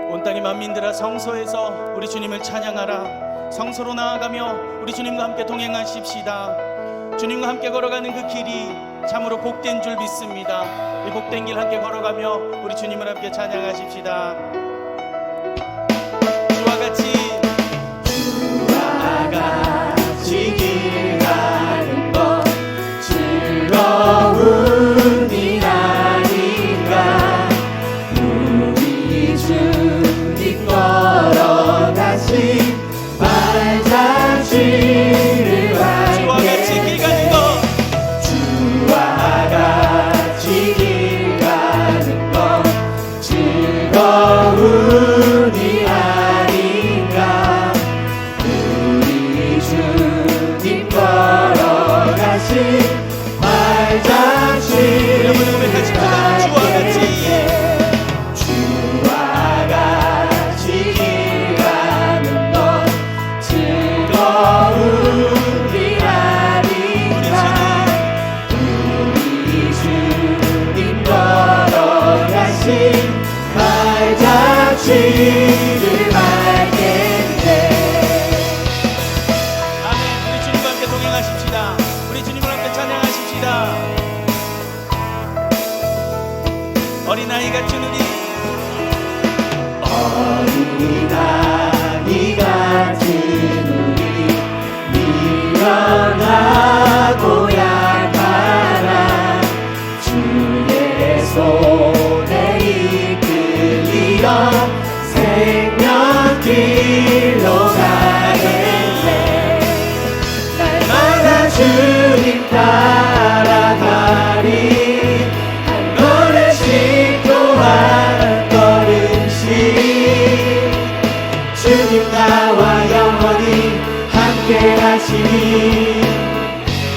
온 땅의 만민들아 성소에서 우리 주님을 찬양하라. 성소로 나아가며 우리 주님과 함께 동행하십시다. 주님과 함께 걸어가는 그 길이 참으로 복된 줄 믿습니다. 이 복된 길 함께 걸어가며 우리 주님을 함께 찬양하십시다. 주와 같이 길 가는 것 즐거운 일 아닌가. 우리 주님 걸어가신 발자취를 주와 같이 길 가는 것 주와 같이 길 가는 것 즐거운 일 아닌가. 우리 주님 걸어가신 발자취를 주와 같이 길 가는 것 즐거운 일 아닌가. 우리 주님 걸어가신 발자취를 밟겠네. 아멘. 우리 주님과 함께 동행하십시다. 우리 주님을 함께 찬양하십시다. 어린아이 같은 우리 어린아이 같은 우리 미련하고 약하나 주의 손에 이끌리어 생명길로 가겠네. 날마다 주님 따라가리. 한 걸음씩 또 한 걸음씩 주님 나와 영원히 함께 하시니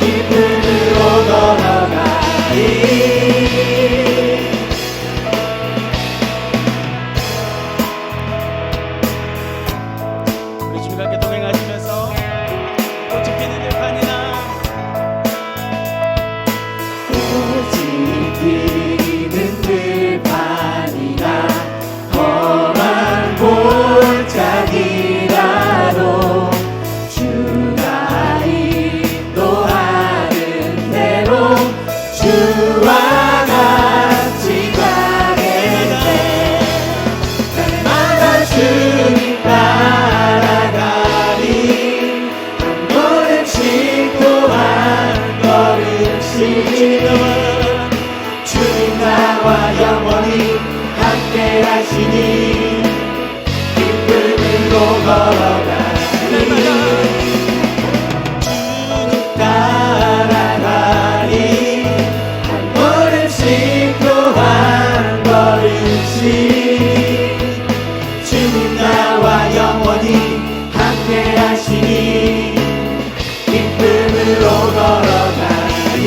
기쁨으로 걸어가리. 우리 주님과 함께 동행하시면서 꽃이 피는 들판이나 꽃이 피는 들판이나 험한 골짜기라도 주가 인도하는 대로 주와 같이 가겠네. 날마다 주님 따라가리. 한 걸음씩 또 한 걸음씩 주님 나와 영원히 함께 하시니 기쁨으로 걸어가리. 주님 따라가리. 한 걸음씩 또 한 걸음씩 주님 나와 영원히 함께 하시니 기쁨으로 걸어가리.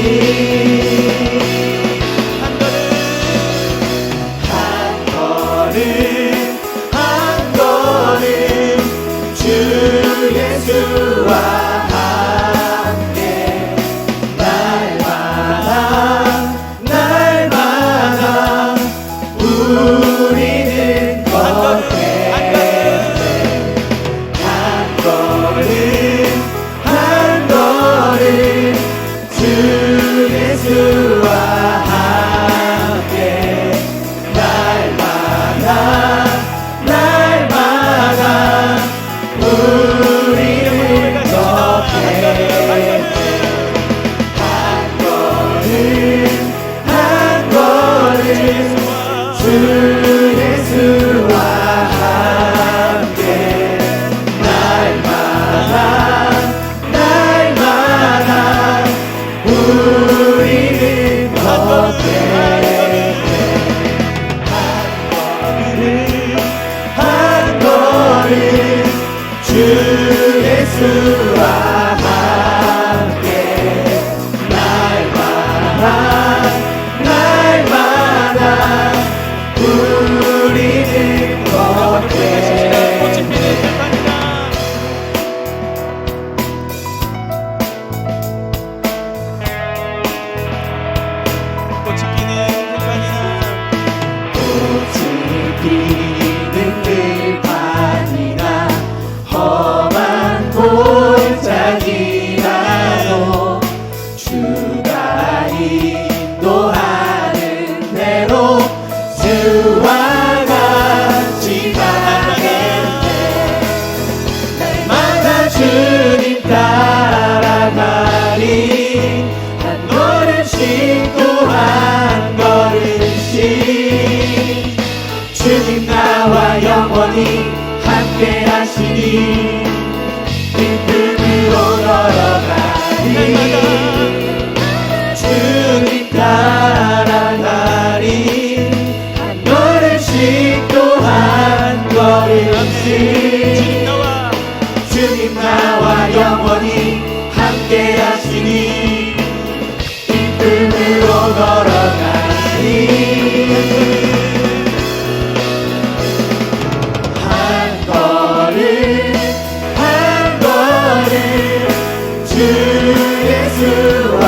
주 예수와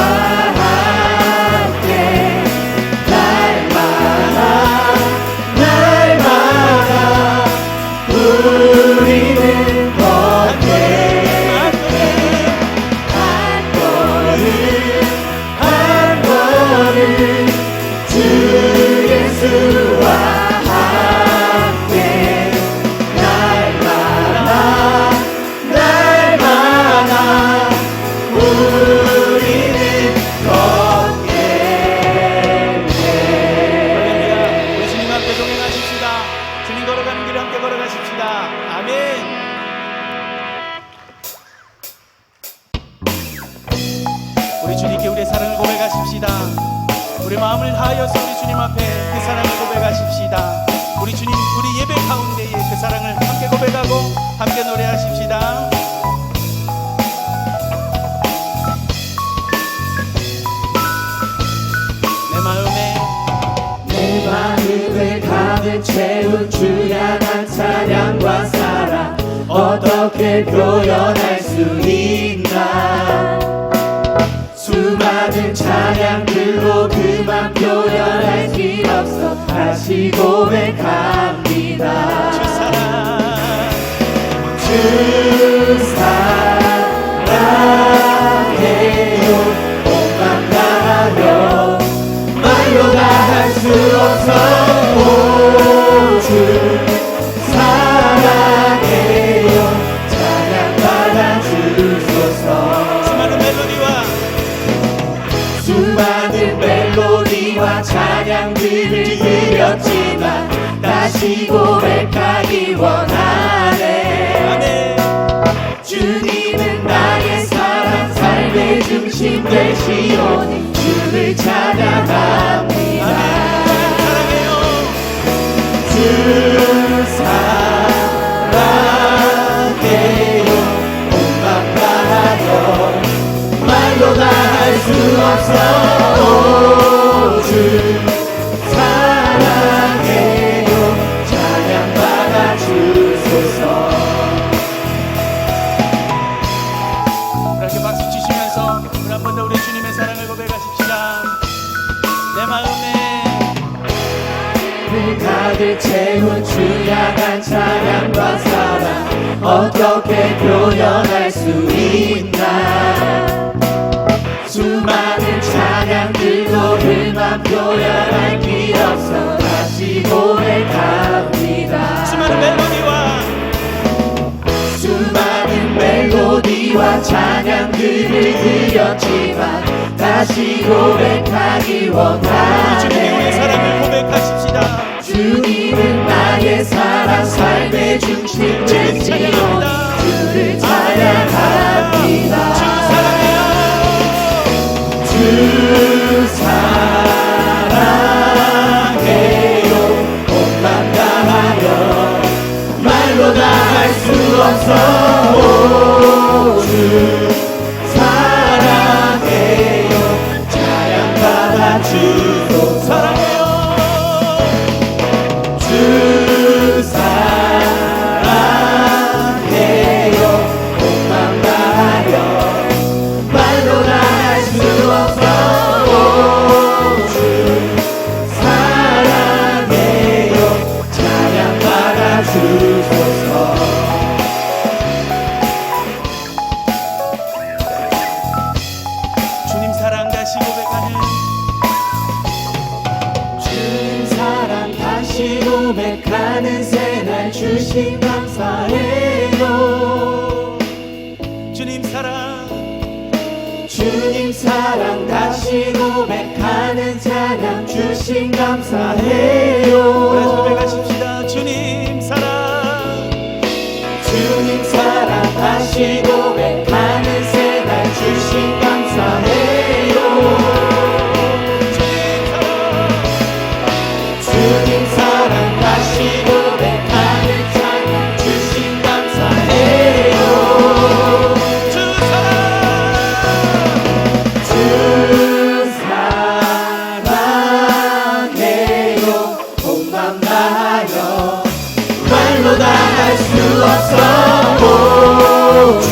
함께 날마다 우리는 걷게 한 걸음 주 예수와 함께 날마다 우리는 걷게 우리 주님 함께 동행하십시다. 주님 걸어가는 길을 함께 걸어가십시다. 아멘. 우리 주님께 우리의 사랑을 고백하십시다. 우리 마음을 다하여서 우리 주님 앞에 그 사랑을 고백하십시다. 우리 주님, 우리 예배 가운데에 그 사랑을 함께 고백하고 함께 노래하십시다. 내 마음을 가득 채운 주의 한 찬양과 사랑 어떻게 표현할 수 있나. 수많은 찬양들로 그만 표현할 길 없어 다시 고백합니다. 주 사랑, 주 사랑해요. 온맘 다하며 말로 다 할 수 없어. 오 주 사랑해요. 찬양 받아 주소서. 수많은 멜로디와 찬양들을 드렸지만 다시 고백하기 원하네. 주님은 나의 사랑 삶의 중심 되시오니 주를 찬양합니다. 주 사랑해요. 온맘 다하여 말로 다 할 수 없어. 오 주 사랑해요. 찬양 받아 주소서. 이렇게 박수 치시면서 우리 한 번 더 우리 주님의 사랑을 고백하십시다. 내 마음에 가득 채운 주의 한 찬양과 사랑 어떻게 표현할 수 있나. 수많은 찬양들도 그만 표현할 길 없어 다시 고백합니다. 수많은 멜로디와 찬양들을 드렸지만 다시 고백하기 원하네. 주님의 사랑을 고백하십시다. 주님은 나의 사랑 삶의 중심 되시오. 주를 찬양합니다. 주 사랑해요. 온맘 다하여 말로 다 할 수 없어. 오 주 사랑해요. 찬양 받아 주소서. 주 사랑해요. 온맘 다하여 말로 다 할 수 없어. 오 주 사랑해요. 찬양 받아 주소서. 주님 사랑 다시 고백하는 주님 사랑 다시 고백하는 새날 주신 감사해요. 주님 사랑 주님 사랑 다시 고백하는 찬양 주신 감사해요. 고백하십시다. 주님 사랑 주님 사랑 다시 고백하는 새날 주신 감사해요. 주님 사랑 다시 고백하는 찬양 주신 감사해요. 주 사랑해요. 온맘 다하여 말로 다 할 수 없어. 오 주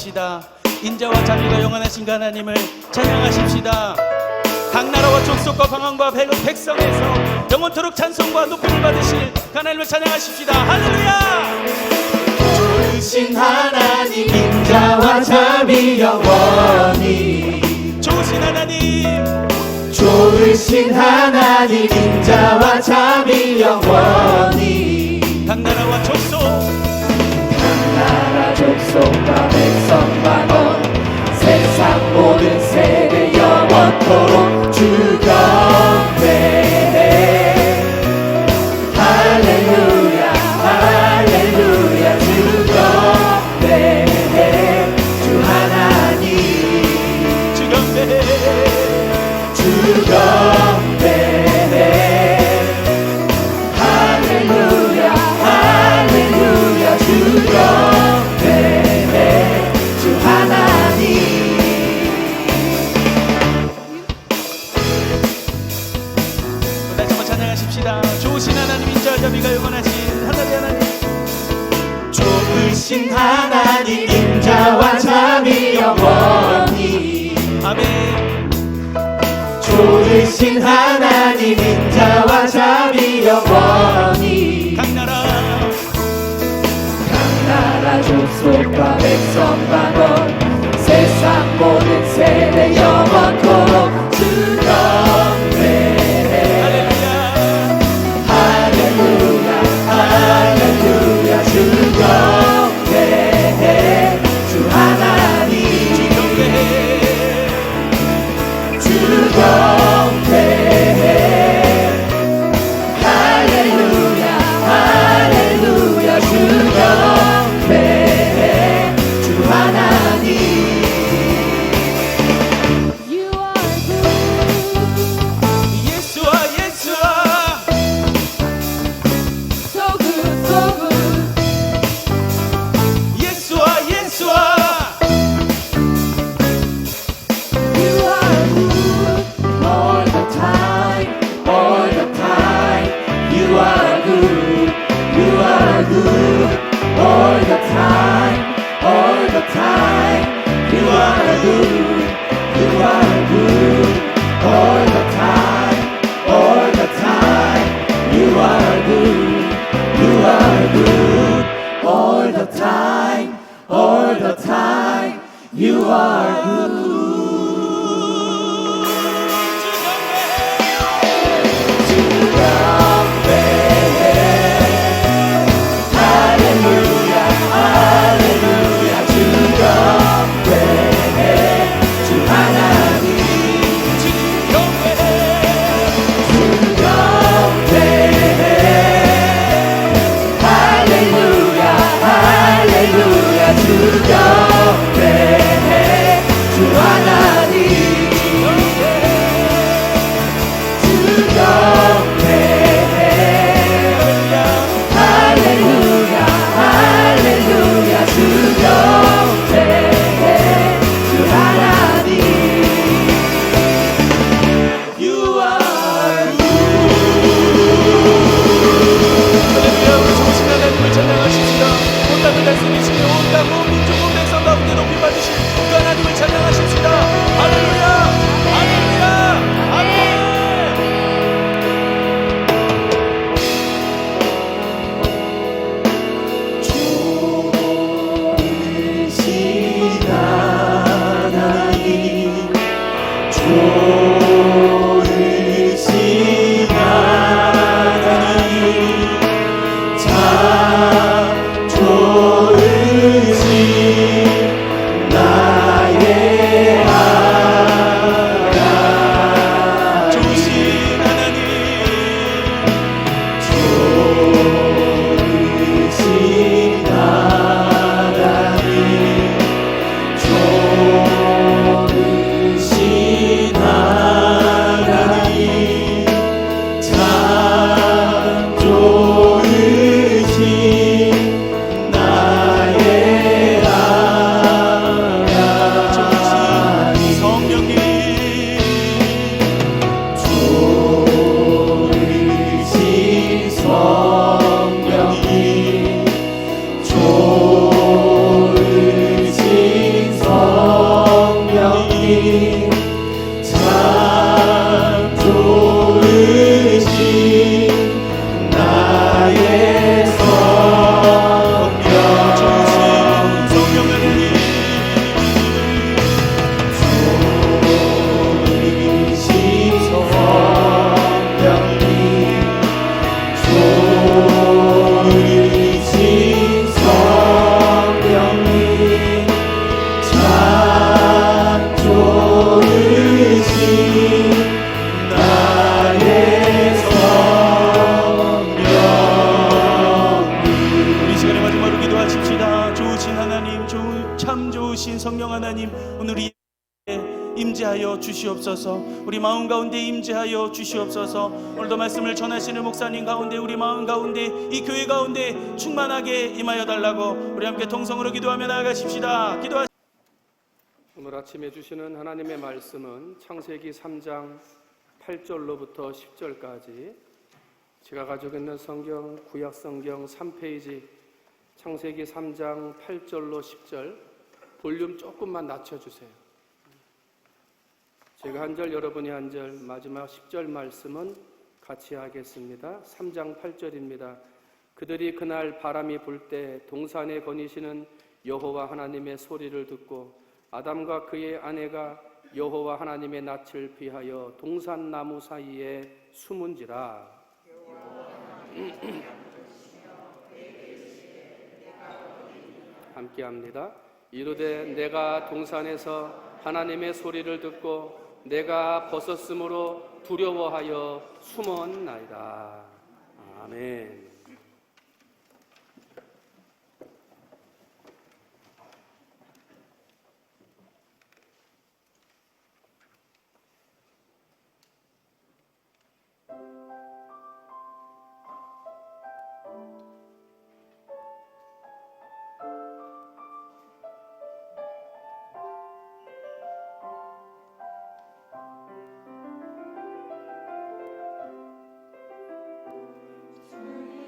찬양하십시다. 인자와 자비가 영원하신 그 하나님을 찬양하십시다. 각 나라와 족속과 방언과 백성에서 영원토록 찬송과 높임을 받으실 그 하나님을 찬양하십시다. 할렐루야. 좋으신 하나님 인자와 자비 영원히 좋으신 하나님, 좋으신 하나님 인자와 자비 영원히 각 나라와 족속 나라 족속과 백성 만원 세상 모든 세대 영원토록 주건대 할렐루야 할렐루야 주건대 주 하나님 주경배 주건대 할렐루야 할렐루야 주건대 주 하나님 다시 한번 찬양하십시다. 좋으신 하나님 인자와 자비가 영원하신 하나님 하나님, 좋으신 하나님 인자와 자비 영원히 아멘. 좋으신 하나님 인자와 자비 영원히 각 나라 족속과 백성 만원 세상 모든 세대 영원토록 주건대 할렐루야. 할렐루야 할렐루야 주건대 주 하나님 주건대 할렐루야 할렐루야 주건대 주 하나님 You are good, 예수와 예수와 so good, so good. 예수와 예수와 You are good, all the time you are good all the time you are good all the time you are good all the time you are good 할렐루야 할렐루야 주건대 주 하나님 주건대 할렐루야 할렐루야 주건대 주 하나님 참 좋으신 나의 성령 좋으신 성령님 좋으신 성령님 참 좋으신 나의 성령님. 우리 시간의 마지막으로 기도하십시다. 좋으신 하나님, 참 좋으신 성령 하나님, 오늘 우리 임재하여 주시옵소서. 우리 마음 가운데 임재하여 주시옵소서. 오늘도 말씀을 전하시는 목사님 가운데, 우리 마음 가운데, 이 교회 가운데 충만하게 임하여 달라고 우리 함께 통성으로 기도하며 나아가십시다. 오늘 아침에 주시는 하나님의 말씀은 창세기 3장 8절로부터 10절까지, 제가 가지고 있는 성경 구약 성경 3페이지 창세기 3장 8절로 10절, 볼륨 조금만 낮춰주세요. 제가 한 절, 여러분이 한 절, 마지막 10절 말씀은 같이 하겠습니다. 3장 8절입니다. 그들이 그날 바람이 불 때 동산에 거니시는 여호와 하나님의 소리를 듣고 아담과 그의 아내가 여호와 하나님의 낯을 피하여 동산 나무 사이에 숨은지라. 함께합니다. 이르되 내가 동산에서 하나님의 소리를 듣고 내가 벗었으므로 두려워하여 숨었나이다. 아멘. 주의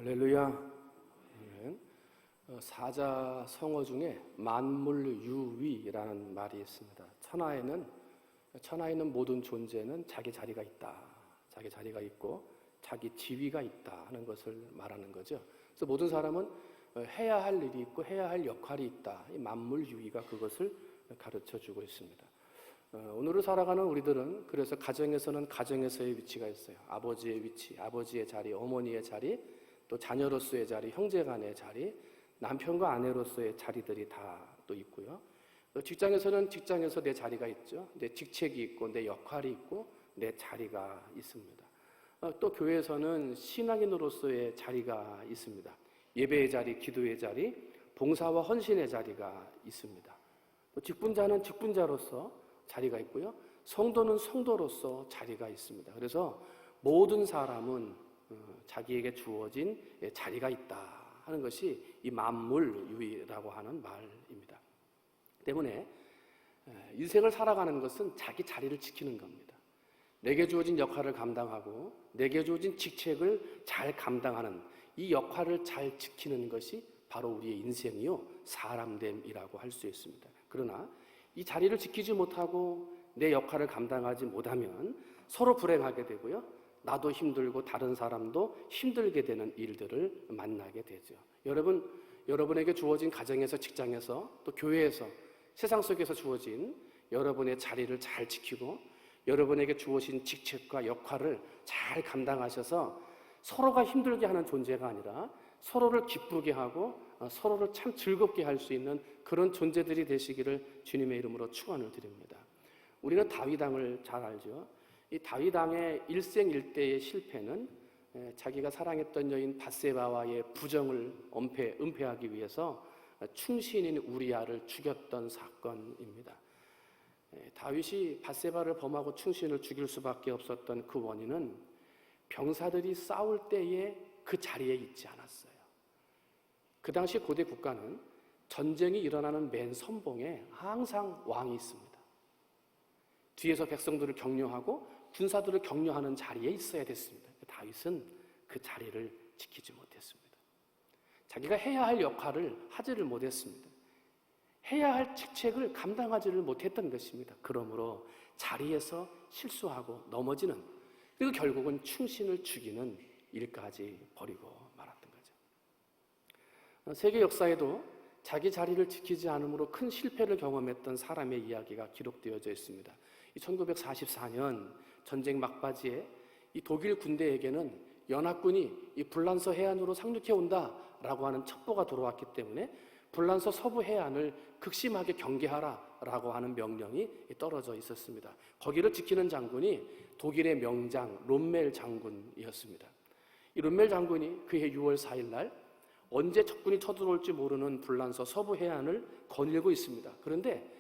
할렐루야. 아멘. 사자 성어 중에 만물유위라는 말이 있습니다. 천하에 있는 모든 존재는 자기 자리가 있다. 자기 자리가 있고 자기 지위가 있다 하는 것을 말하는 거죠. 그래서 모든 사람은 해야 할 일이 있고 해야 할 역할이 있다. 이 만물유위가 그것을 가르쳐주고 있습니다. 오늘을 살아가는 우리들은 그래서 가정에서는 가정에서의 위치가 있어요. 아버지의 위치, 아버지의 자리, 어머니의 자리, 또 자녀로서의 자리, 형제간의 자리, 남편과 아내로서의 자리들이 다 또 있고요. 직장에서는 직장에서 내 자리가 있죠. 내 직책이 있고 내 역할이 있고 내 자리가 있습니다. 또 교회에서는 신앙인으로서의 자리가 있습니다. 예배의 자리, 기도의 자리, 봉사와 헌신의 자리가 있습니다. 또 직분자는 직분자로서 자리가 있고요. 성도는 성도로서 자리가 있습니다. 그래서 모든 사람은 자기에게 주어진 자리가 있다 하는 것이 이 만물유위라고 하는 말입니다. 때문에 인생을 살아가는 것은 자기 자리를 지키는 겁니다. 내게 주어진 역할을 감당하고 내게 주어진 직책을 잘 감당하는 이 역할을 잘 지키는 것이 바로 우리의 인생이요 사람됨이라고 할 수 있습니다. 그러나 이 자리를 지키지 못하고 내 역할을 감당하지 못하면 서로 불행하게 되고요. 나도 힘들고 다른 사람도 힘들게 되는 일들을 만나게 되죠. 여러분에게 주어진 가정에서, 직장에서, 또 교회에서, 세상 속에서 주어진 여러분의 자리를 잘 지키고 여러분에게 주어진 직책과 역할을 잘 감당하셔서 서로가 힘들게 하는 존재가 아니라 서로를 기쁘게 하고 서로를 참 즐겁게 할 수 있는 그런 존재들이 되시기를 주님의 이름으로 축원을 드립니다. 우리는 다윗 왕을 잘 알죠. 이 다윗 왕의 일생일대의 실패는 자기가 사랑했던 여인 밧세바와의 부정을 은폐하기 위해서 충신인 우리아를 죽였던 사건입니다. 다윗이 밧세바를 범하고 충신을 죽일 수밖에 없었던 그 원인은 병사들이 싸울 때에 그 자리에 있지 않았어요. 그 당시 고대 국가는 전쟁이 일어나는 맨 선봉에 항상 왕이 있습니다. 뒤에서 백성들을 격려하고 군사들을 격려하는 자리에 있어야 됐습니다. 다윗은 그 자리를 지키지 못했습니다. 자기가 해야 할 역할을 하지를 못했습니다. 해야 할 직책을 감당하지를 못했던 것입니다. 그러므로 자리에서 실수하고 넘어지는, 그리고 결국은 충신을 죽이는 일까지 벌이고 말았던 거죠. 세계 역사에도 자기 자리를 지키지 않음으로 큰 실패를 경험했던 사람의 이야기가 기록되어져 있습니다. 1944년 전쟁 막바지에 이 독일 군대에게는 연합군이 이 불란서 해안으로 상륙해 온다라고 하는 첩보가 들어왔기 때문에 불란서 서부 해안을 극심하게 경계하라라고 하는 명령이 떨어져 있었습니다. 거기를 지키는 장군이 독일의 명장 롬멜 장군이었습니다. 이 롬멜 장군이 그해 6월 4일 날 언제 적군이 쳐들어올지 모르는 불란서 서부 해안을 거닐고 있습니다. 그런데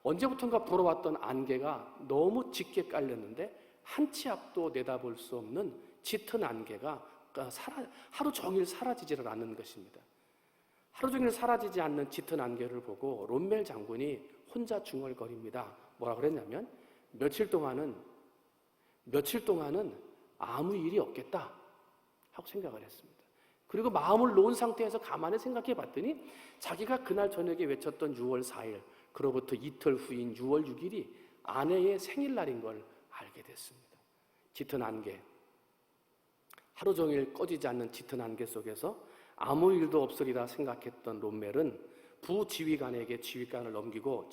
언제부턴가 불어왔던 안개가 너무 짙게 깔렸는데 한 치 앞도 내다볼 수 없는 짙은 안개가 하루 종일 사라지지를 않는 것입니다. 하루 종일 사라지지 않는 짙은 안개를 보고 롬멜 장군이 혼자 중얼거립니다. 뭐라 그랬냐면 며칠 동안은 아무 일이 없겠다 하고 생각을 했습니다. 그리고 마음을 놓은 상태에서 가만히 생각해 봤더니 자기가 그날 저녁에 외쳤던 6월 4일, 그로부터 이틀 후인 6월 6일이 아내의 생일날인 걸 알게 됐습니다. 짙은 안개, 하루 종일 꺼지지 않는 짙은 안개 속에서 아무 일도 없으리라 생각했던 롬멜은 부지휘관에게 지휘권을 넘기고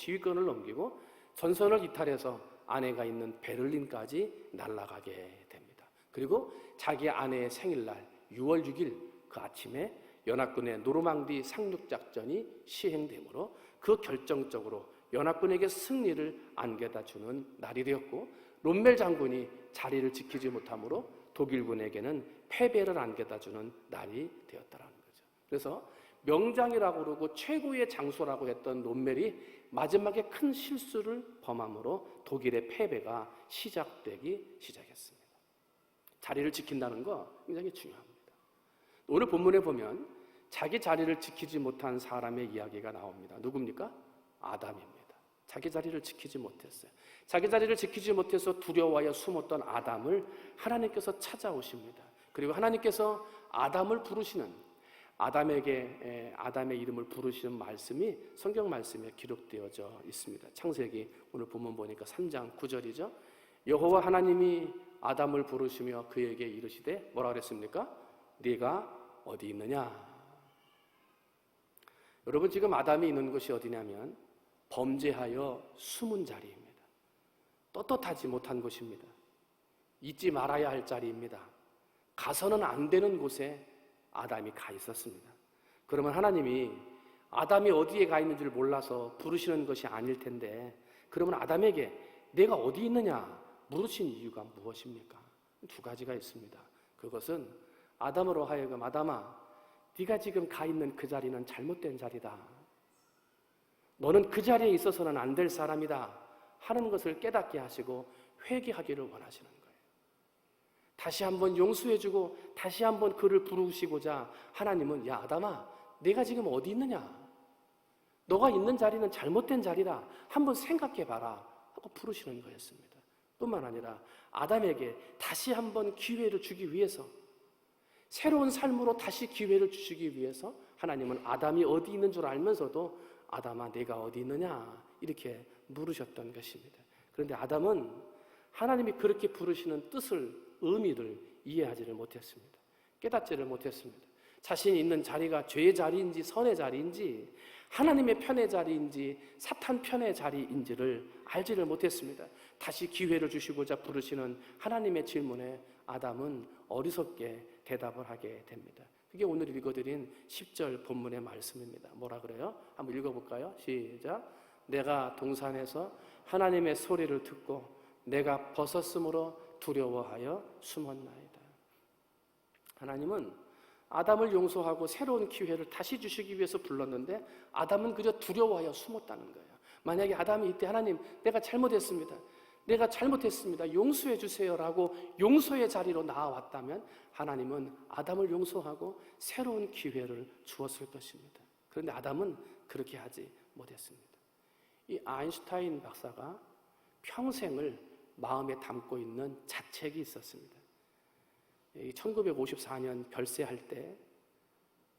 전선을 이탈해서 아내가 있는 베를린까지 날아가게 됩니다. 그리고 자기 아내의 생일날 6월 6일 그 아침에 연합군의 노르망디 상륙작전이 시행되므로 그 결정적으로 연합군에게 승리를 안겨다 주는 날이 되었고, 롬멜 장군이 자리를 지키지 못하므로 독일군에게는 패배를 안겨다 주는 날이 되었다라는 거죠. 그래서 명장이라고 그러고 최고의 장소라고 했던 롬멜이 마지막에 큰 실수를 범함으로 독일의 패배가 시작되기 시작했습니다. 자리를 지킨다는 거 굉장히 중요합니다. 오늘 본문에 보면 자기 자리를 지키지 못한 사람의 이야기가 나옵니다. 누굽니까? 아담입니다. 자기 자리를 지키지 못했어요. 자기 자리를 지키지 못해서 두려워하여 숨었던 아담을 하나님께서 찾아오십니다. 그리고 하나님께서 아담을 부르시는, 아담의 이름을 부르시는 말씀이 성경 말씀에 기록되어져 있습니다. 창세기 오늘 본문 보니까 3장 9절이죠. 여호와 하나님이 아담을 부르시며 그에게 이르시되 뭐라 그랬습니까? 네가 어디 있느냐? 여러분, 지금 아담이 있는 곳이 어디냐면 범죄하여 숨은 자리입니다. 떳떳하지 못한 곳입니다. 잊지 말아야 할 자리입니다. 가서는 안 되는 곳에 아담이 가 있었습니다. 그러면 하나님이 아담이 어디에 가 있는 줄 몰라서 부르시는 것이 아닐 텐데, 그러면 아담에게 내가 어디 있느냐 물으신 이유가 무엇입니까? 두 가지가 있습니다. 그것은 아담으로 하여금 아담아, 네가 지금 가 있는 그 자리는 잘못된 자리다. 너는 그 자리에 있어서는 안 될 사람이다 하는 것을 깨닫게 하시고 회개하기를 원하시는 거예요. 다시 한번 용서해주고 다시 한번 그를 부르시고자 하나님은 야 아담아, 네가 지금 어디 있느냐? 너가 있는 자리는 잘못된 자리다. 한번 생각해봐라 하고 부르시는 거였습니다. 뿐만 아니라 아담에게 다시 한번 기회를 주기 위해서, 새로운 삶으로 다시 기회를 주시기 위해서 하나님은 아담이 어디 있는 줄 알면서도 아담아 네가 어디 있느냐 이렇게 물으셨던 것입니다. 그런데 아담은 하나님이 그렇게 부르시는 뜻을, 의미를 이해하지를 못했습니다. 깨닫지를 못했습니다. 자신이 있는 자리가 죄의 자리인지 선의 자리인지 하나님의 편의 자리인지 사탄 편의 자리인지를 알지를 못했습니다. 다시 기회를 주시고자 부르시는 하나님의 질문에 아담은 어리석게 대답을 하게 됩니다. 그게 오늘 읽어드린 10절 본문의 말씀입니다. 뭐라 그래요? 한번 읽어볼까요? 시작. 내가 동산에서 하나님의 소리를 듣고 내가 벗었으므로 두려워하여 숨었나이다. 하나님은 아담을 용서하고 새로운 기회를 다시 주시기 위해서 불렀는데 아담은 그저 두려워하여 숨었다는 거예요. 만약에 아담이 이때 하나님 내가 잘못했습니다. 내가 잘못했습니다. 용서해 주세요라고 용서의 자리로 나아왔다면 하나님은 아담을 용서하고 새로운 기회를 주었을 것입니다. 그런데 아담은 그렇게 하지 못했습니다. 이 아인슈타인 박사가 평생을 마음에 담고 있는 자책이 있었습니다. 1954년 별세할 때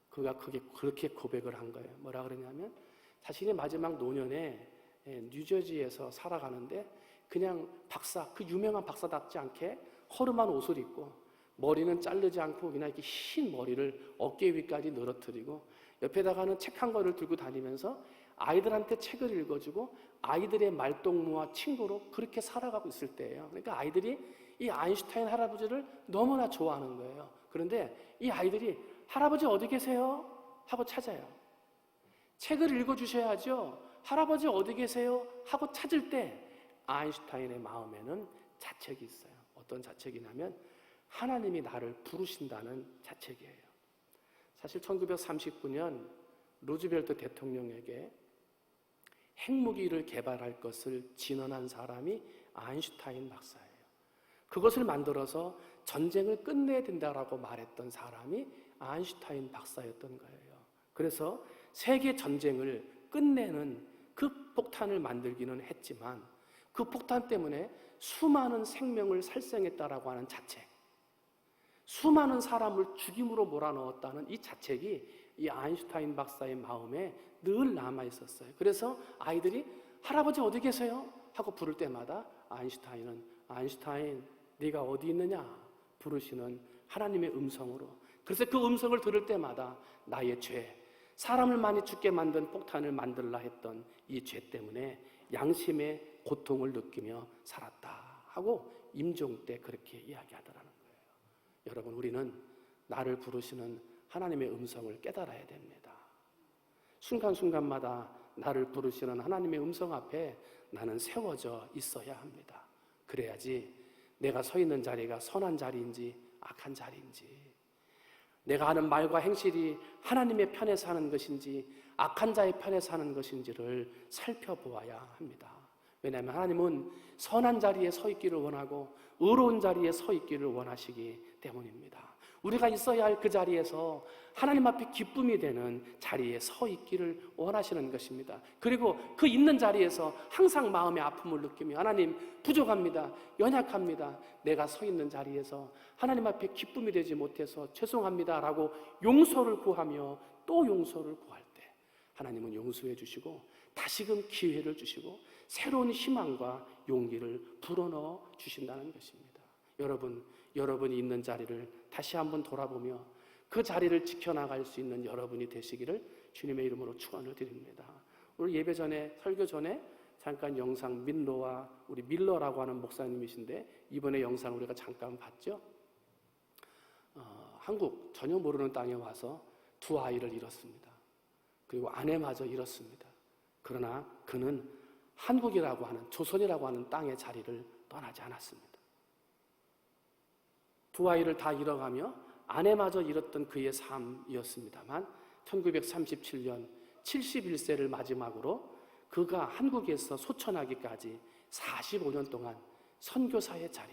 그가 그렇게 고백을 한 거예요. 뭐라 그러냐면 자신의 마지막 노년에 뉴저지에서 살아가는데 그냥 박사, 그 유명한 박사답지 않게 허름한 옷을 입고 머리는 자르지 않고 그냥 이렇게 흰 머리를 어깨 위까지 늘어뜨리고 옆에다가는 책 한 권을 들고 다니면서 아이들한테 책을 읽어주고 아이들의 말동무와 친구로 그렇게 살아가고 있을 때예요. 그러니까 아이들이 이 아인슈타인 할아버지를 너무나 좋아하는 거예요. 그런데 이 아이들이 할아버지 어디 계세요? 하고 찾아요. 책을 읽어주셔야죠. 할아버지 어디 계세요? 하고 찾을 때 아인슈타인의 마음에는 자책이 있어요. 어떤 자책이냐면 하나님이 나를 부르신다는 자책이에요. 사실 1939년 루즈벨트 대통령에게 핵무기를 개발할 것을 진언한 사람이 아인슈타인 박사예요. 그것을 만들어서 전쟁을 끝내야 된다라고 말했던 사람이 아인슈타인 박사였던 거예요. 그래서 세계 전쟁을 끝내는 그 폭탄을 만들기는 했지만 그 폭탄 때문에 수많은 생명을 살생했다라고 하는 자책, 수많은 사람을 죽임으로 몰아넣었다는 이 자책이 이 아인슈타인 박사의 마음에 늘 남아있었어요. 그래서 아이들이 할아버지 어디 계세요? 하고 부를 때마다 아인슈타인은 아인슈타인 네가 어디 있느냐 부르시는 하나님의 음성으로, 그래서 그 음성을 들을 때마다 나의 죄, 사람을 많이 죽게 만든 폭탄을 만들라 했던 이 죄 때문에 양심의 고통을 느끼며 살았다 하고 임종 때 그렇게 이야기하더라는 거예요. 여러분, 우리는 나를 부르시는 하나님의 음성을 깨달아야 됩니다. 순간순간마다 나를 부르시는 하나님의 음성 앞에 나는 세워져 있어야 합니다. 그래야지 내가 서 있는 자리가 선한 자리인지 악한 자리인지, 내가 하는 말과 행실이 하나님의 편에 사는 것인지 악한 자의 편에 사는 것인지를 살펴보아야 합니다. 왜냐하면 하나님은 선한 자리에 서 있기를 원하고 의로운 자리에 서 있기를 원하시기 때문입니다. 우리가 있어야 할 그 자리에서 하나님 앞에 기쁨이 되는 자리에 서 있기를 원하시는 것입니다. 그리고 그 있는 자리에서 항상 마음의 아픔을 느끼며 하나님 부족합니다. 연약합니다. 내가 서 있는 자리에서 하나님 앞에 기쁨이 되지 못해서 죄송합니다 라고 용서를 구하며 또 용서를 구할 때 하나님은 용서해 주시고 다시금 기회를 주시고 새로운 희망과 용기를 불어넣어 주신다는 것입니다. 여러분이 있는 자리를 다시 한번 돌아보며 그 자리를 지켜나갈 수 있는 여러분이 되시기를 주님의 이름으로 축원을 드립니다. 오늘 예배 전에, 설교 전에 잠깐 영상 민로와 우리 밀러라고 하는 목사님이신데 이번에 영상 우리가 잠깐 봤죠? 한국 전혀 모르는 땅에 와서 두 아이를 잃었습니다. 그리고 아내마저 잃었습니다. 그러나 그는 한국이라고 하는, 조선이라고 하는 땅의 자리를 떠나지 않았습니다. 두 아이를 다 잃어가며 아내마저 잃었던 그의 삶이었습니다만 1937년 71세를 마지막으로 그가 한국에서 소천하기까지 45년 동안 선교사의 자리,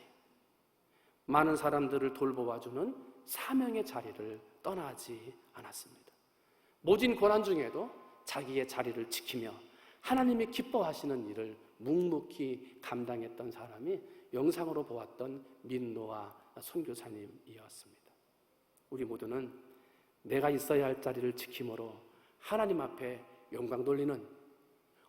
많은 사람들을 돌보아주는 사명의 자리를 떠나지 않았습니다. 모진 고난 중에도 자기의 자리를 지키며 하나님이 기뻐하시는 일을 묵묵히 감당했던 사람이 영상으로 보았던 민노아 선교사님이었습니다. 우리 모두는 내가 있어야 할 자리를 지킴으로 하나님 앞에 영광 돌리는,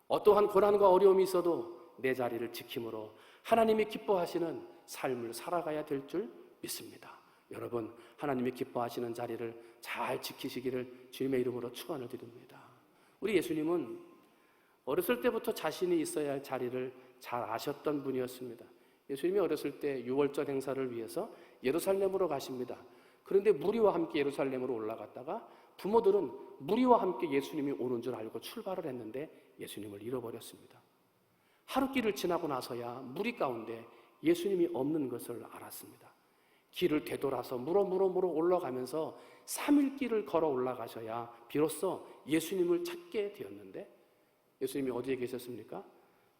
어떠한 고난과 어려움이 있어도 내 자리를 지킴으로 하나님이 기뻐하시는 삶을 살아가야 될 줄 믿습니다. 여러분, 하나님이 기뻐하시는 자리를 잘 지키시기를 주님의 이름으로 축원을 드립니다. 우리 예수님은 어렸을 때부터 자신이 있어야 할 자리를 잘 아셨던 분이었습니다. 예수님이 어렸을 때 유월절 행사를 위해서 예루살렘으로 가십니다. 그런데 무리와 함께 예루살렘으로 올라갔다가 부모들은 무리와 함께 예수님이 오는 줄 알고 출발을 했는데 예수님을 잃어버렸습니다. 하루길을 지나고 나서야 무리 가운데 예수님이 없는 것을 알았습니다. 길을 되돌아서 물어 올라가면서 3일 길을 걸어 올라가셔야 비로소 예수님을 찾게 되었는데 예수님이 어디에 계셨습니까?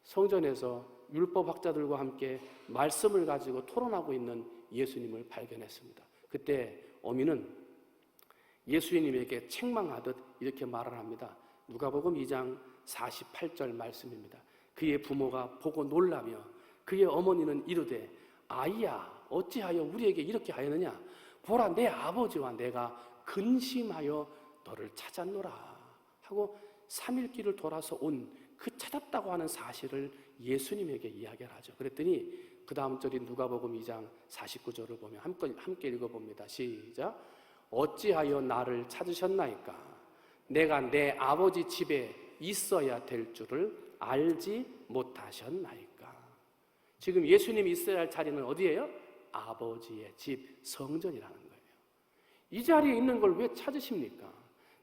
성전에서 율법학자들과 함께 말씀을 가지고 토론하고 있는 예수님을 발견했습니다. 그때 어미는 예수님에게 책망하듯 이렇게 말을 합니다. 누가복음 2장 48절 말씀입니다. 그의 부모가 보고 놀라며 그의 어머니는 이르되 아이야 어찌하여 우리에게 이렇게 하였느냐? 보라 내 아버지와 내가 근심하여 너를 찾았노라 하고 3일 길을 돌아서 온 그 찾았다고 하는 사실을 예수님에게 이야기를 하죠. 그랬더니 그 다음 절인 누가복음 2장 49절을 보면 함께 읽어봅니다. 시작. 어찌하여 나를 찾으셨나이까? 내가 내 아버지 집에 있어야 될 줄을 알지 못하셨나이까? 지금 예수님이 있어야 할 자리는 어디예요? 아버지의 집, 성전이라는 거예요. 이 자리에 있는 걸 왜 찾으십니까?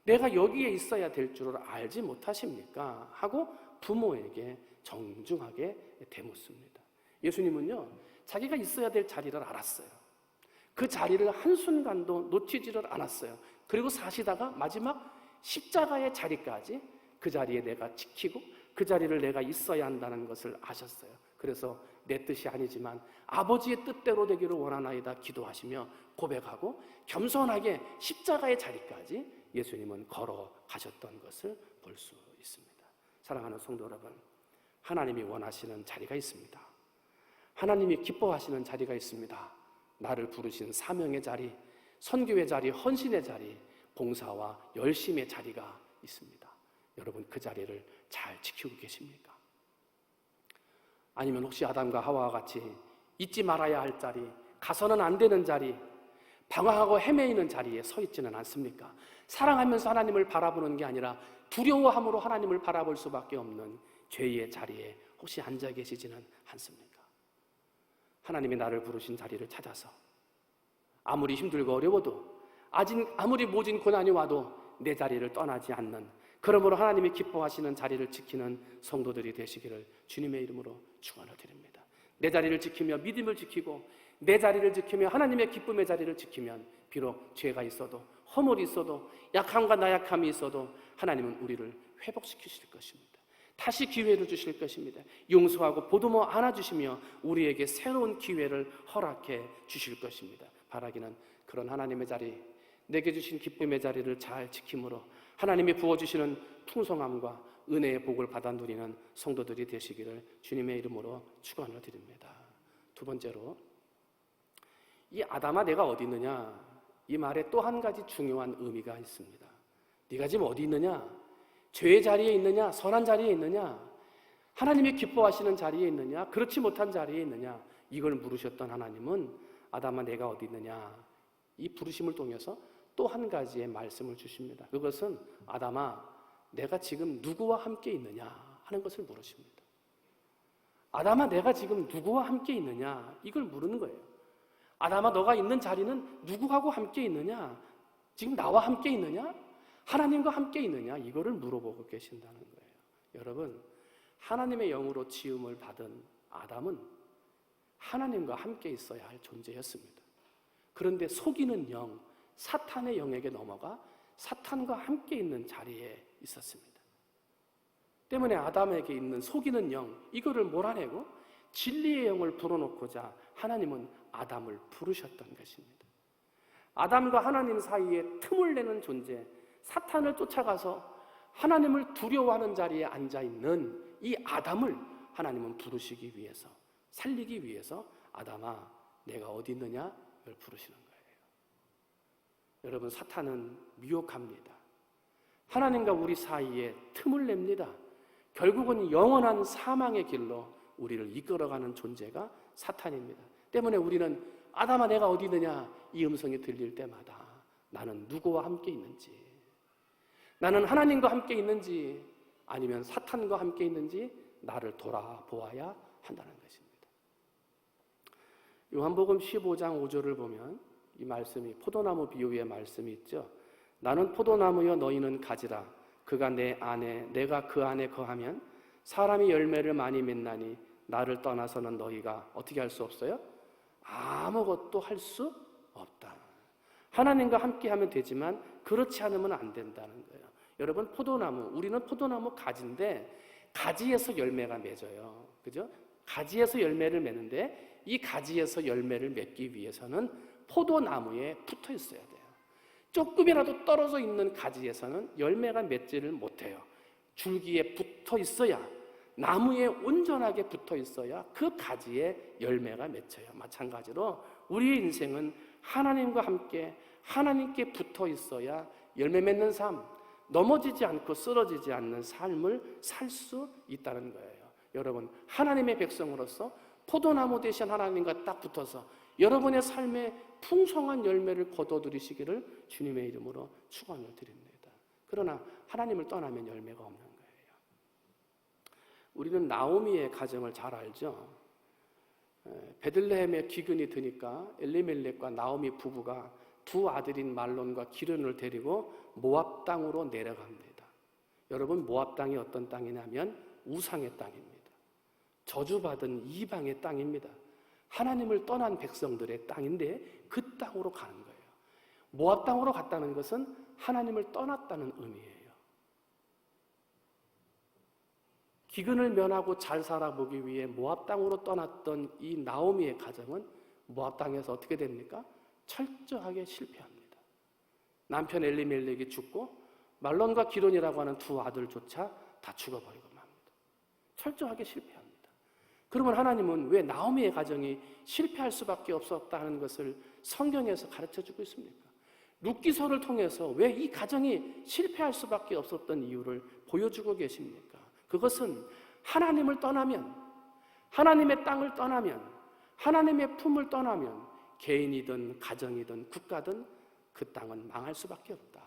내가 여기에 있어야 될 줄을 알지 못하십니까? 하고 부모에게 정중하게 대묻습니다. 예수님은요, 자기가 있어야 될 자리를 알았어요. 그 자리를 한순간도 놓치지를 않았어요. 그리고 사시다가 마지막 십자가의 자리까지 그 자리에 내가 지키고 그 자리를 내가 있어야 한다는 것을 아셨어요. 그래서 내 뜻이 아니지만 아버지의 뜻대로 되기를 원하나이다 기도하시며 고백하고 겸손하게 십자가의 자리까지 예수님은 걸어가셨던 것을 볼 수 있습니다. 사랑하는 성도 여러분, 하나님이 원하시는 자리가 있습니다. 하나님이 기뻐하시는 자리가 있습니다. 나를 부르신 사명의 자리, 선교의 자리, 헌신의 자리, 봉사와 열심의 자리가 있습니다. 여러분 그 자리를 잘 지키고 계십니까? 아니면 혹시 아담과 하와와 같이 잊지 말아야 할 자리, 가서는 안 되는 자리, 방황하고 헤매이는 자리에 서 있지는 않습니까? 사랑하면서 하나님을 바라보는 게 아니라 두려워함으로 하나님을 바라볼 수밖에 없는 죄의 자리에 혹시 앉아 계시지는 않습니까? 하나님이 나를 부르신 자리를 찾아서 아무리 힘들고 어려워도 아무리 모진 고난이 와도 내 자리를 떠나지 않는, 그러므로 하나님이 기뻐하시는 자리를 지키는 성도들이 되시기를 주님의 이름으로 축원을 드립니다. 내 자리를 지키며 믿음을 지키고 내 자리를 지키며 하나님의 기쁨의 자리를 지키면 비록 죄가 있어도 허물이 있어도 약함과 나약함이 있어도 하나님은 우리를 회복시키실 것입니다. 다시 기회를 주실 것입니다. 용서하고 보듬어 안아주시며 우리에게 새로운 기회를 허락해 주실 것입니다. 바라기는 그런 하나님의 자리, 내게 주신 기쁨의 자리를 잘 지킴으로 하나님이 부어주시는 풍성함과 은혜의 복을 받아 누리는 성도들이 되시기를 주님의 이름으로 축원을 드립니다. 두 번째로, 이 아담아 내가 어디 있느냐, 이 말에 또 한 가지 중요한 의미가 있습니다. 네가 지금 어디 있느냐? 죄의 자리에 있느냐? 선한 자리에 있느냐? 하나님이 기뻐하시는 자리에 있느냐? 그렇지 못한 자리에 있느냐? 이걸 물으셨던 하나님은 아담아 내가 어디 있느냐? 이 부르심을 통해서 또 한 가지의 말씀을 주십니다. 그것은 아담아 내가 지금 누구와 함께 있느냐 하는 것을 물으십니다. 아담아 내가 지금 누구와 함께 있느냐 이걸 물는 거예요. 아담아 너가 있는 자리는 누구하고 함께 있느냐? 지금 나와 함께 있느냐? 하나님과 함께 있느냐? 이거를 물어보고 계신다는 거예요. 여러분, 하나님의 영으로 지음을 받은 아담은 하나님과 함께 있어야 할 존재였습니다. 그런데 속이는 영, 사탄의 영에게 넘어가 사탄과 함께 있는 자리에 있었습니다. 때문에 아담에게 있는 속이는 영, 이거를 몰아내고 진리의 영을 불어넣고자 하나님은 아담을 부르셨던 것입니다. 아담과 하나님 사이에 틈을 내는 존재, 사탄을 쫓아가서 하나님을 두려워하는 자리에 앉아있는 이 아담을 하나님은 부르시기 위해서, 살리기 위해서 아담아 내가 어디 있느냐? 를 부르시는 거예요. 여러분, 사탄은 미혹합니다. 하나님과 우리 사이에 틈을 냅니다. 결국은 영원한 사망의 길로 우리를 이끌어가는 존재가 사탄입니다. 때문에 우리는 아담아 내가 어디 있느냐 이 음성이 들릴 때마다 나는 누구와 함께 있는지, 나는 하나님과 함께 있는지 아니면 사탄과 함께 있는지 나를 돌아보아야 한다는 것입니다. 요한복음 15장 5절을 보면 이 말씀이 포도나무 비유의 말씀이 있죠. 나는 포도나무여 너희는 가지라. 그가 내 안에 내가 그 안에 거하면 사람이 열매를 많이 맺나니 나를 떠나서는 너희가 어떻게 할 수 없어요? 아무것도 할 수 없다. 하나님과 함께하면 되지만 그렇지 않으면 안 된다는 거예요. 여러분, 포도나무, 우리는 포도나무 가지인데 가지에서 열매가 맺어요. 그죠? 가지에서 열매를 맺는데 이 가지에서 열매를 맺기 위해서는 포도나무에 붙어 있어야 돼요. 조금이라도 떨어져 있는 가지에서는 열매가 맺지를 못해요. 줄기에 붙어 있어야, 나무에 온전하게 붙어 있어야 그 가지에 열매가 맺혀요. 마찬가지로 우리의 인생은 하나님과 함께 하나님께 붙어 있어야 열매 맺는 삶, 넘어지지 않고 쓰러지지 않는 삶을 살 수 있다는 거예요. 여러분, 하나님의 백성으로서 포도나무 대신 하나님과 딱 붙어서 여러분의 삶에 풍성한 열매를 거둬들이시기를 주님의 이름으로 축원을 드립니다. 그러나 하나님을 떠나면 열매가 없는 거예요. 우리는 나오미의 가정을 잘 알죠. 베들레헴에 기근이 드니까 엘리멜렉과 나오미 부부가 두 아들인 말론과 기련을 데리고 모압 땅으로 내려갑니다. 여러분, 모압 땅이 어떤 땅이냐면 우상의 땅입니다. 저주받은 이방의 땅입니다. 하나님을 떠난 백성들의 땅인데 그 땅으로 가는 거예요. 모압 땅으로 갔다는 것은 하나님을 떠났다는 의미예요. 기근을 면하고 잘 살아보기 위해 모압 땅으로 떠났던 이 나오미의 가정은 모압 땅에서 어떻게 됩니까? 철저하게 실패합니다. 남편 엘리멜렉이 죽고 말론과 기론이라고 하는 두 아들조차 다 죽어버리고 맙니다. 철저하게 실패합니다. 그러면 하나님은 왜 나오미의 가정이 실패할 수밖에 없었다는 것을 성경에서 가르쳐주고 있습니까? 룻기서를 통해서 왜 이 가정이 실패할 수밖에 없었던 이유를 보여주고 계십니까? 그것은 하나님을 떠나면, 하나님의 땅을 떠나면, 하나님의 품을 떠나면 개인이든 가정이든 국가든 그 땅은 망할 수밖에 없다.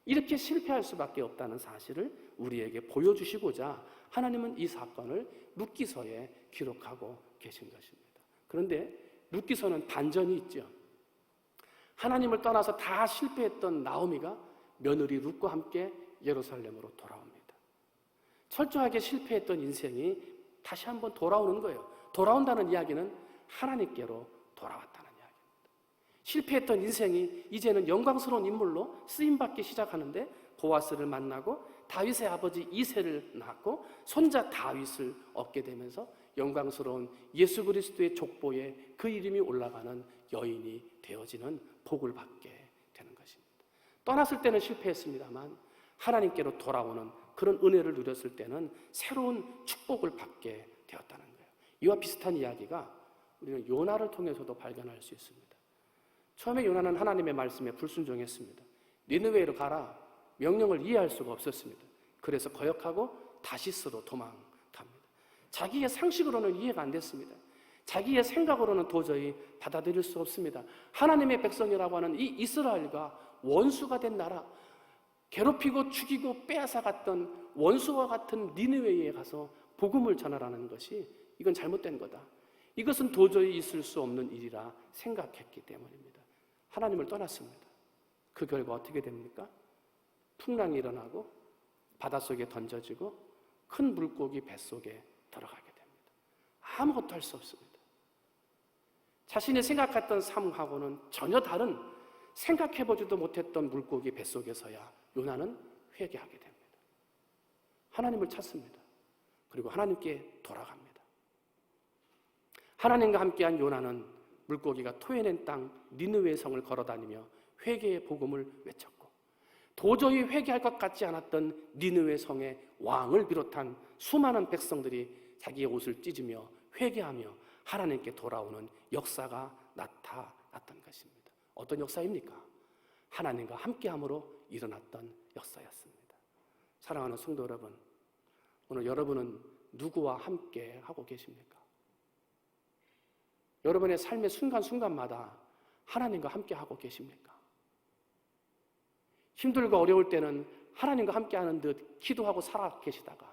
이렇게 실패할 수밖에 없다는 사실을 우리에게 보여주시고자 하나님은 이 사건을 룻기서에 기록하고 계신 것입니다. 그런데 룻기서는 반전이 있죠. 하나님을 떠나서 다 실패했던 나오미가 며느리 룻과 함께 예루살렘으로 돌아옵니다. 철저하게 실패했던 인생이 다시 한번 돌아오는 거예요. 돌아온다는 이야기는 하나님께로 돌아왔다는 이야기입니다. 실패했던 인생이 이제는 영광스러운 인물로 쓰임받기 시작하는데 보아스를 만나고 다윗의 아버지 이새를 낳고 손자 다윗을 얻게 되면서 영광스러운 예수 그리스도의 족보에 그 이름이 올라가는 여인이 되어지는 복을 받게 되는 것입니다. 떠났을 때는 실패했습니다만 하나님께로 돌아오는 그런 은혜를 누렸을 때는 새로운 축복을 받게 되었다는 거예요. 이와 비슷한 이야기가 우리는 요나를 통해서도 발견할 수 있습니다. 처음에 요나는 하나님의 말씀에 불순종했습니다. 니느웨로 가라 명령을 이해할 수가 없었습니다. 그래서 거역하고 다시스로 도망갑니다. 자기의 상식으로는 이해가 안 됐습니다. 자기의 생각으로는 도저히 받아들일 수 없습니다. 하나님의 백성이라고 하는 이 이스라엘과 원수가 된 나라, 괴롭히고 죽이고 빼앗아갔던 원수와 같은 니느웨에 가서 복음을 전하라는 것이 이건 잘못된 거다. 이것은 도저히 있을 수 없는 일이라 생각했기 때문입니다. 하나님을 떠났습니다. 그 결과 어떻게 됩니까? 풍랑이 일어나고 바닷속에 던져지고 큰 물고기 뱃속에 들어가게 됩니다. 아무것도 할 수 없습니다. 자신이 생각했던 삶하고는 전혀 다른, 생각해보지도 못했던 물고기 뱃속에서야 요나는 회개하게 됩니다. 하나님을 찾습니다. 그리고 하나님께 돌아갑니다. 하나님과 함께한 요나는 물고기가 토해낸 땅 니느웨 성을 걸어다니며 회개의 복음을 외쳤고, 도저히 회개할 것 같지 않았던 니느웨 성의 왕을 비롯한 수많은 백성들이 자기의 옷을 찢으며 회개하며 하나님께 돌아오는 역사가 나타났던 것입니다. 어떤 역사입니까? 하나님과 함께함으로 일어났던 역사였습니다. 사랑하는 성도 여러분, 오늘 여러분은 누구와 함께 하고 계십니까? 여러분의 삶의 순간순간마다 하나님과 함께 하고 계십니까? 힘들고 어려울 때는 하나님과 함께 하는 듯 기도하고 살아 계시다가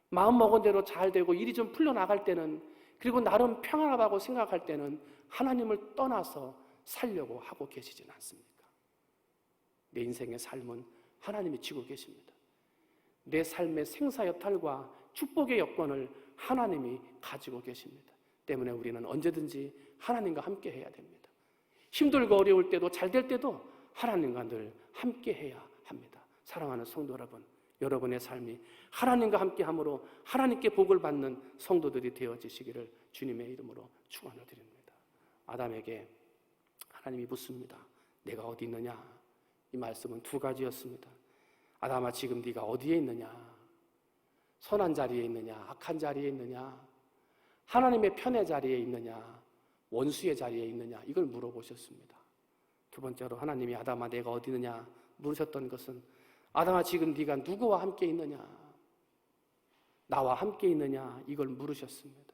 마음 먹은 대로 잘 되고 일이 좀 풀려나갈 때는, 그리고 나름 평안하다고 생각할 때는 하나님을 떠나서 살려고 하고 계시진 않습니까? 내 인생의 삶은 하나님이 지고 계십니다. 내 삶의 생사여탈과 축복의 여건을 하나님이 가지고 계십니다. 때문에 우리는 언제든지 하나님과 함께 해야 됩니다. 힘들고 어려울 때도 잘 될 때도 하나님과 늘 함께 해야 합니다. 사랑하는 성도 여러분, 여러분의 삶이 하나님과 함께함으로 하나님께 복을 받는 성도들이 되어지시기를 주님의 이름으로 축원을 드립니다. 아담에게 하나님이 묻습니다. 내가 어디 있느냐? 이 말씀은 두 가지였습니다. 아담아, 지금 네가 어디에 있느냐? 선한 자리에 있느냐? 악한 자리에 있느냐? 하나님의 편의 자리에 있느냐? 원수의 자리에 있느냐? 이걸 물어보셨습니다. 두 번째로 하나님이 아담아, 내가 어디 있느냐? 물으셨던 것은 아담아, 지금 네가 누구와 함께 있느냐? 나와 함께 있느냐? 이걸 물으셨습니다.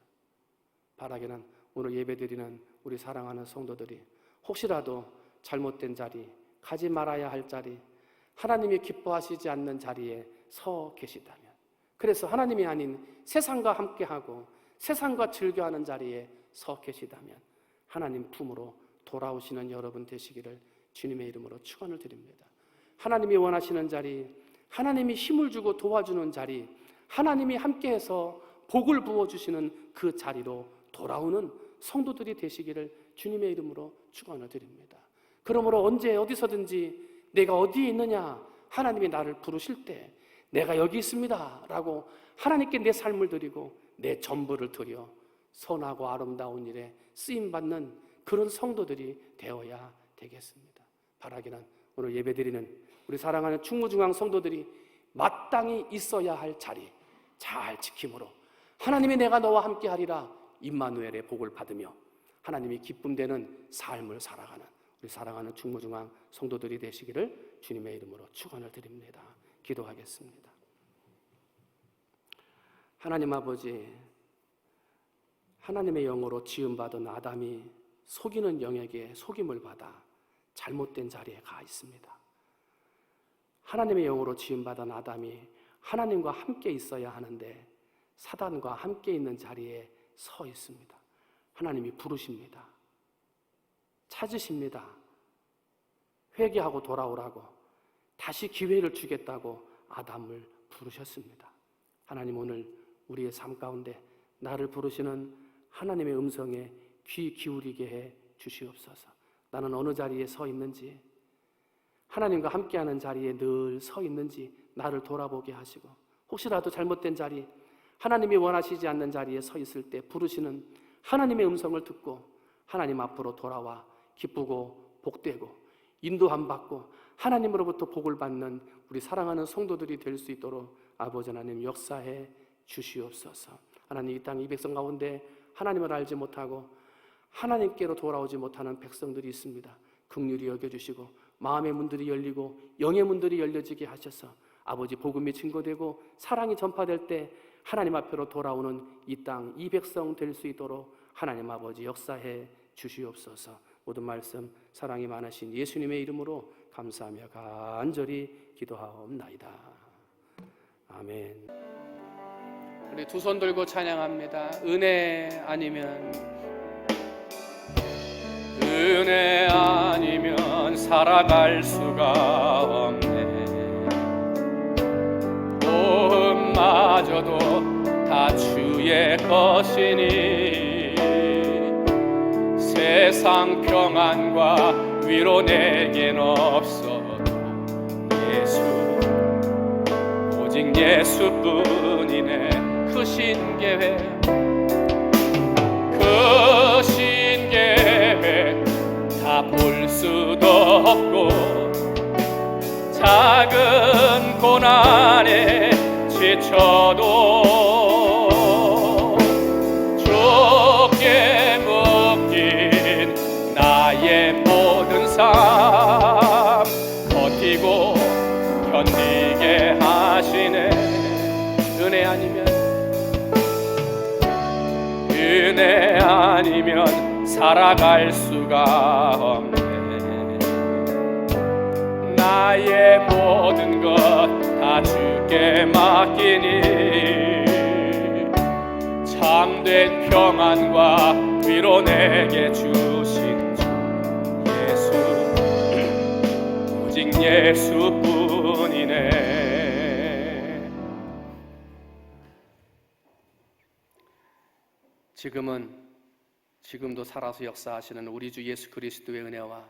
바라기는 오늘 예배드리는 우리 사랑하는 성도들이 혹시라도 잘못된 자리, 가지 말아야 할 자리, 하나님이 기뻐하시지 않는 자리에 서 계시다면, 그래서 하나님이 아닌 세상과 함께하고 세상과 즐겨하는 자리에 서 계시다면 하나님 품으로 돌아오시는 여러분 되시기를 주님의 이름으로 축원을 드립니다. 하나님이 원하시는 자리, 하나님이 힘을 주고 도와주는 자리, 하나님이 함께해서 복을 부어주시는 그 자리로 돌아오는 성도들이 되시기를 주님의 이름으로 축원을 드립니다. 그러므로 언제 어디서든지 내가 어디에 있느냐, 하나님이 나를 부르실 때 내가 여기 있습니다 라고 하나님께 내 삶을 드리고 내 전부를 드려 선하고 아름다운 일에 쓰임받는 그런 성도들이 되어야 되겠습니다. 바라기는 오늘 예배드리는 우리 사랑하는 충무중앙 성도들이 마땅히 있어야 할 자리 잘 지킴으로 하나님이 내가 너와 함께 하리라 임마누엘의 복을 받으며 하나님이 기쁨되는 삶을 살아가는 우리 사랑하는 충무중앙 성도들이 되시기를 주님의 이름으로 축원을 드립니다. 기도하겠습니다. 하나님 아버지, 하나님의 영으로 지음받은 아담이 속이는 영에게 속임을 받아 잘못된 자리에 가 있습니다. 하나님의 영으로 지음받은 아담이 하나님과 함께 있어야 하는데 사단과 함께 있는 자리에 서 있습니다. 하나님이 부르십니다. 찾으십니다. 회개하고 돌아오라고 다시 기회를 주겠다고 아담을 부르셨습니다. 하나님, 오늘 우리의 삶 가운데 나를 부르시는 하나님의 음성에 귀 기울이게 해 주시옵소서. 나는 어느 자리에 서 있는지, 하나님과 함께하는 자리에 늘 서 있는지 나를 돌아보게 하시고, 혹시라도 잘못된 자리, 하나님이 원하시지 않는 자리에 서 있을 때 부르시는 하나님의 음성을 듣고 하나님 앞으로 돌아와 기쁘고 복되고 인도함 받고 하나님으로부터 복을 받는 우리 사랑하는 성도들이 될 수 있도록 아버지 하나님 역사해 주시옵소서. 하나님, 이 땅 이 백성 가운데 하나님을 알지 못하고 하나님께로 돌아오지 못하는 백성들이 있습니다. 긍휼히 여겨주시고 마음의 문들이 열리고 영의 문들이 열려지게 하셔서 아버지 복음이 증거되고 사랑이 전파될 때 하나님 앞으로 돌아오는 이 땅 이 백성 될 수 있도록 하나님 아버지 역사해 주시옵소서. 모든 말씀 사랑이 많으신 예수님의 이름으로 감사하며 간절히 기도하옵나이다. 아멘. 우리 두 손 들고 찬양합니다. 은혜 아니면 살아갈 수가 없네. 마저도 다 주의 것이니 세상 평안과 위로 내겐 없어도 예수 오직 예수뿐이네. 그 신계획 다 볼 수도 없고 작은 고난에 지쳐도 주께 묶인 나의 모든 삶 버티고 견디게 하시네. 은혜 아니면 살아갈 수가 없네. 나의 모든 것 다 주께 맡기니 참된 평안과 위로 내게 주신 주 예수 오직 예수뿐이네. 지금도 살아서 역사하시는 우리 주 예수 그리스도의 은혜와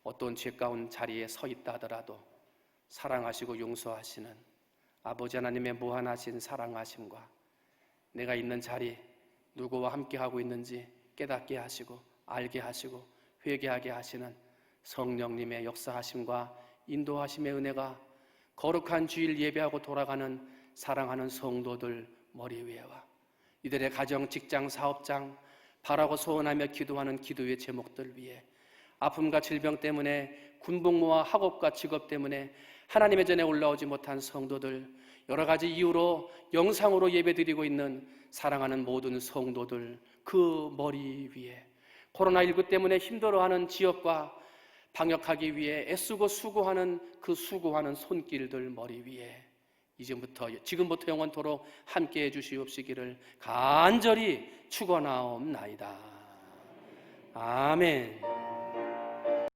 어떤 죄 가운 자리에 서 있다 하더라도 사랑하시고 용서하시는 아버지 하나님의 무한하신 사랑하심과 내가 있는 자리 누구와 함께하고 있는지 깨닫게 하시고 알게 하시고 회개하게 하시는 성령님의 역사하심과 인도하심의 은혜가 거룩한 주일 예배하고 돌아가는 사랑하는 성도들 머리 위에와 이들의 가정, 직장, 사업장 바라고 소원하며 기도하는 기도의 제목들 위에 아픔과 질병 때문에 군복무와 학업과 직업 때문에 하나님의 전에 올라오지 못한 성도들, 여러 가지 이유로 영상으로 예배드리고 있는 사랑하는 모든 성도들 그 머리 위에 코로나19 때문에 힘들어하는 지역과 방역하기 위해 애쓰고 수고하는 그 수고하는 손길들 머리 위에 지금부터 영원토록 함께해 주시옵시기를 간절히 축원하옵나이다. 아멘.